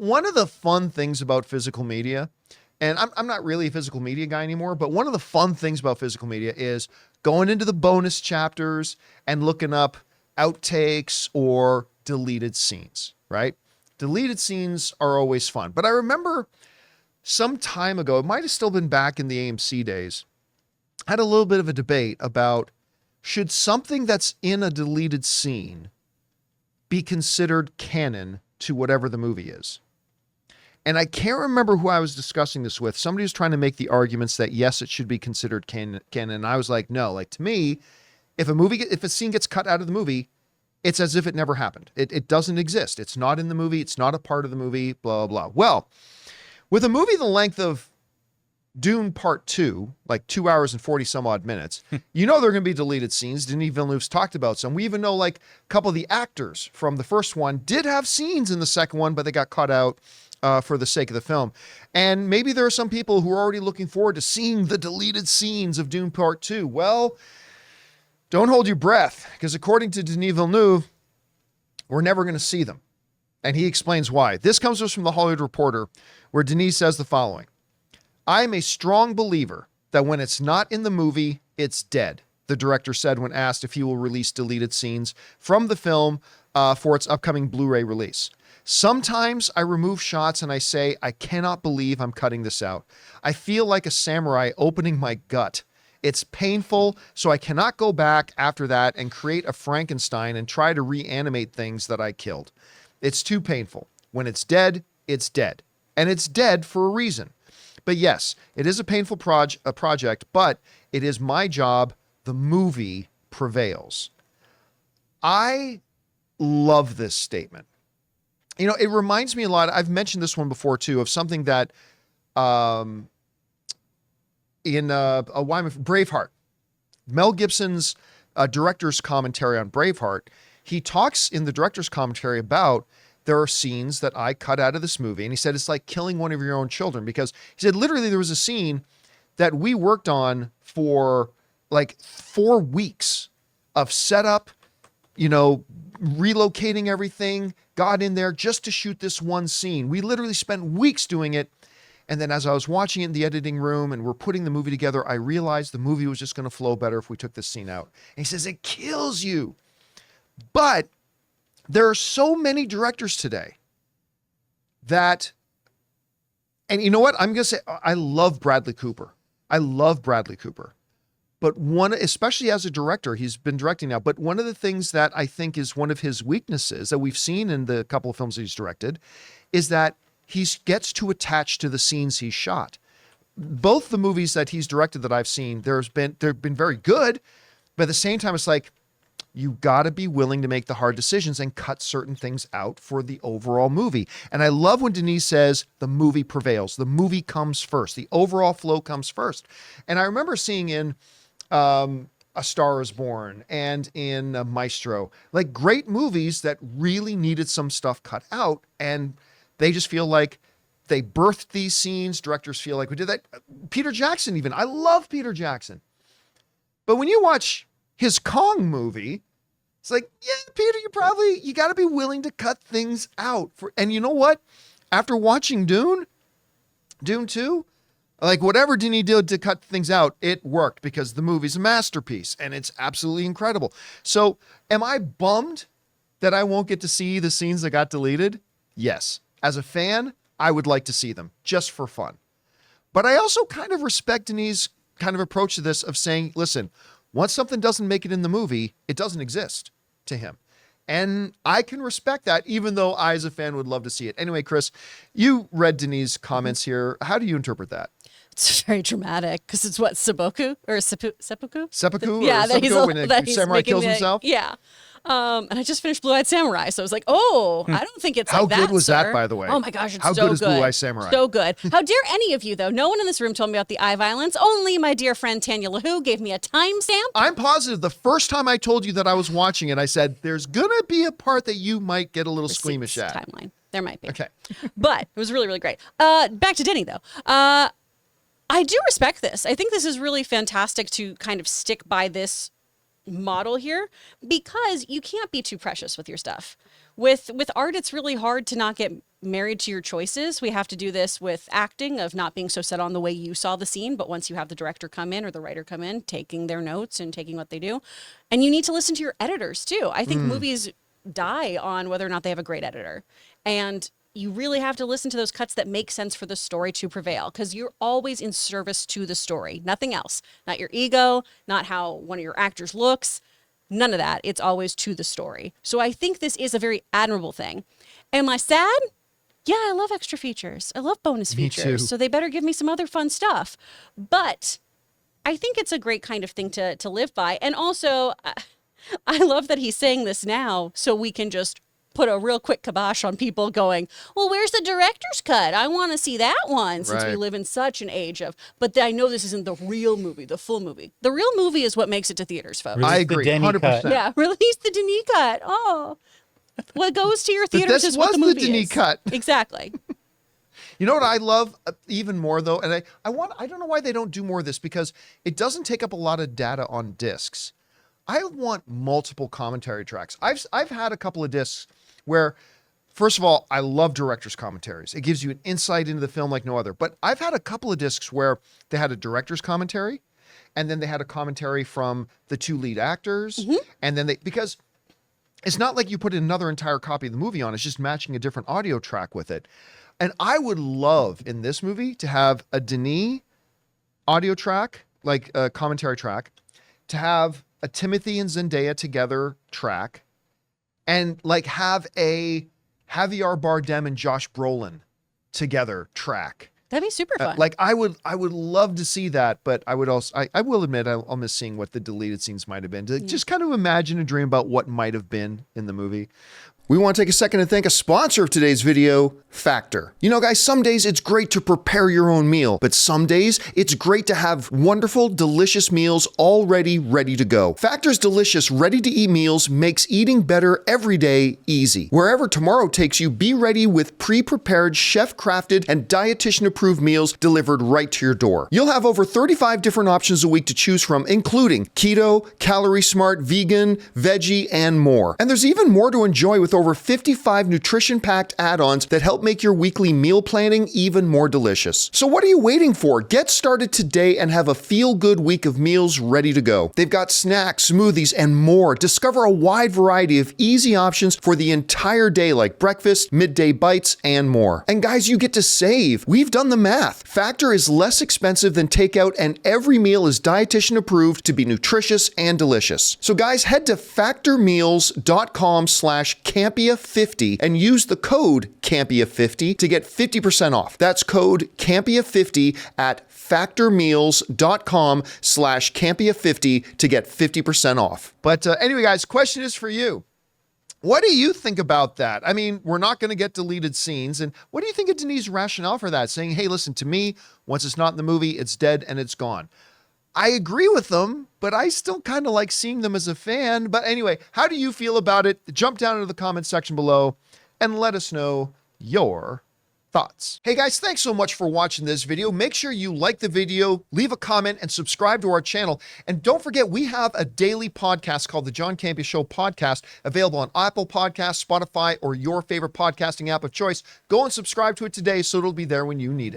one of the fun things about physical media, and I'm not really a physical media guy anymore, but one of the fun things about physical media is going into the bonus chapters and looking up outtakes or deleted scenes, right? Deleted scenes are always fun. But I remember some time ago, it might have still been back in the AMC days, I had a little bit of a debate about should something that's in a deleted scene be considered canon to whatever the movie is. And I can't remember who I was discussing this with. Somebody was trying to make the arguments that yes, it should be considered canon. And I was like, no, like to me, if a scene gets cut out of the movie, it's as if it never happened. It doesn't exist. It's not in the movie. It's not a part of the movie, blah, blah. Well, with a movie the length of Dune Part 2, like 2 hours and 40 some odd minutes, you know there are going to be deleted scenes. Denis Villeneuve's talked about some. We even know like a couple of the actors from the first one did have scenes in the second one, but they got cut out for the sake of the film. And maybe there are some people who are already looking forward to seeing the deleted scenes of Dune Part 2. Well, don't hold your breath, because according to Denis Villeneuve, we're never going to see them. And he explains why. This comes to us from The Hollywood Reporter, where Denis says the following. I am a strong believer that when it's not in the movie, it's dead, the director said when asked if he will release deleted scenes from the film for its upcoming Blu-ray release. Sometimes I remove shots and I say, I cannot believe I'm cutting this out. I feel like a samurai opening my gut. It's painful, so I cannot go back after that and create a Frankenstein and try to reanimate things that I killed. It's too painful. When it's dead, it's dead. And it's dead for a reason. But yes, it is a painful project, but it is my job. The movie prevails. I love this statement. You know, it reminds me a lot, I've mentioned this one before too, of something that in Braveheart, Mel Gibson's director's commentary on Braveheart, he talks in the director's commentary about there are scenes that I cut out of this movie. And he said, it's like killing one of your own children, because he said, literally there was a scene that we worked on for like 4 weeks of setup, you know, relocating everything, got in there just to shoot this one scene. We literally spent weeks doing it. And then as I was watching it in the editing room and we're putting the movie together, I realized the movie was just going to flow better if we took this scene out. And he says, it kills you. But there are so many directors today that, and you know what? I'm going to say, I love Bradley Cooper. I love Bradley Cooper. But one, especially as a director, he's been directing now, but one of the things that I think is one of his weaknesses that we've seen in the couple of films that he's directed is that he gets too attached to the scenes he shot. Both the movies that he's directed that I've seen, they've been very good, but at the same time, it's like, you got to be willing to make the hard decisions and cut certain things out for the overall movie. And I love when Denis says the movie prevails. The movie comes first. The overall flow comes first. And I remember seeing in A Star is Born and in Maestro, like great movies that really needed some stuff cut out. And they just feel like they birthed these scenes. Directors feel like we did that. Peter Jackson even. I love Peter Jackson. But when you watch his Kong movie, it's like, yeah, Peter, you got to be willing to cut things out. And you know what? After watching Dune 2, like whatever Denis did to cut things out, it worked because the movie's a masterpiece and it's absolutely incredible. So am I bummed that I won't get to see the scenes that got deleted? Yes. As a fan, I would like to see them just for fun. But I also kind of respect Denis' kind of approach to this of saying, listen, once something doesn't make it in the movie, it doesn't exist to him. And I can respect that, even though I, as a fan, would love to see it. Anyway, Chris, you read Denis' comments here. How do you interpret that? It's very dramatic because it's what, seppuku or seppuku? Seppuku? Yeah, that when a samurai kills himself? Yeah. And I just finished Blue-Eyed Samurai, so I was like, oh, I don't think it's How like that, good was sir. that, by the way? Oh my gosh, it's How so good is Blue-Eyed Samurai? So good. How dare any of you, though? No one in this room told me about the eye violence. Only my dear friend Tanya LaHoo gave me a timestamp. I'm positive the first time I told you that I was watching it, I said, there's going to be a part that you might get a little squeamish at. Timeline. There might be. Okay. But it was really, really great. Back to Denny, though. I do respect this. I think this is really fantastic to kind of stick by this model here because you can't be too precious with your stuff. With art, it's really hard to not get married to your choices. We have to do this with acting, of not being so set on the way you saw the scene, but once you have the director come in or the writer come in, taking their notes and taking what they do. And you need to listen to your editors too. I think movies die on whether or not they have a great editor. And you really have to listen to those cuts that make sense for the story to prevail, because you're always in service to the story, nothing else. Not your ego, not how one of your actors looks, none of that. It's always to the story. So I think this is a very admirable thing. Am I sad? Yeah, I love extra features. I love bonus Me features. too. So they better give me some other fun stuff. But I think it's a great kind of thing to live by. And also, I love that he's saying this now so we can just put a real quick kibosh on people going, well, where's the director's cut? I want to see that one, since we Right. live in such an age of, but I know this isn't the real movie, the full movie. The real movie is what makes it to theaters, folks. I Release the agree, Denny 100%. cut. Yeah, release the Denis cut. Oh, what goes to your theaters this is what was the the movie Denis is. cut. Exactly. You know what I love even more though, and I don't know why they don't do more of this, because it doesn't take up a lot of data on discs. I want multiple commentary tracks. I've had a couple of discs where, first of all, I love director's commentaries. It gives you an insight into the film like no other. But I've had a couple of discs where they had a director's commentary, and then they had a commentary from the two lead actors, and then because it's not like you put another entire copy of the movie on, it's just matching a different audio track with it. And I would love in this movie to have a Denis audio track, like a commentary track, to have a Timothy and Zendaya together track, and like have a Javier Bardem and Josh Brolin together track. That'd be super fun. Like I would love to see that, but I would also, I will admit I'll miss seeing what the deleted scenes might have been, to just kind of imagine and dream about what might have been in the movie. We want to take a second to thank a sponsor of today's video, Factor. You know, guys, some days it's great to prepare your own meal, but some days it's great to have wonderful, delicious meals already ready to go. Factor's delicious, ready-to-eat meals makes eating better every day easy. Wherever tomorrow takes you, be ready with pre-prepared, chef-crafted, and dietitian-approved meals delivered right to your door. You'll have over 35 different options a week to choose from, including keto, calorie smart, vegan, veggie, and more. And there's even more to enjoy with over 55 nutrition-packed add-ons that help make your weekly meal planning even more delicious. So what are you waiting for? Get started today and have a feel-good week of meals ready to go. They've got snacks, smoothies, and more. Discover a wide variety of easy options for the entire day, like breakfast, midday bites, and more. And guys, you get to save. We've done the math. Factor is less expensive than takeout, and every meal is dietitian approved to be nutritious and delicious. So guys, head to factormeals.com/Campea50 and use the code Campea50 to get 50% off. That's code Campea50 at factormeals.com/Campea50 to get 50% off. But anyway, guys, question is for you. What do you think about that? I mean, we're not going to get deleted scenes. And what do you think of Denis' rationale for that? Saying, hey, listen, to me, once it's not in the movie, it's dead and it's gone. I agree with them, but I still kind of like seeing them as a fan. But anyway, how do you feel about it? Jump down into the comment section below and let us know your thoughts. Hey guys, thanks so much for watching this video. Make sure you like the video, leave a comment, and subscribe to our channel. And don't forget, we have a daily podcast called the John Campea Show podcast, available on Apple Podcasts, Spotify, or your favorite podcasting app of choice. Go and subscribe to it today so it'll be there when you need it.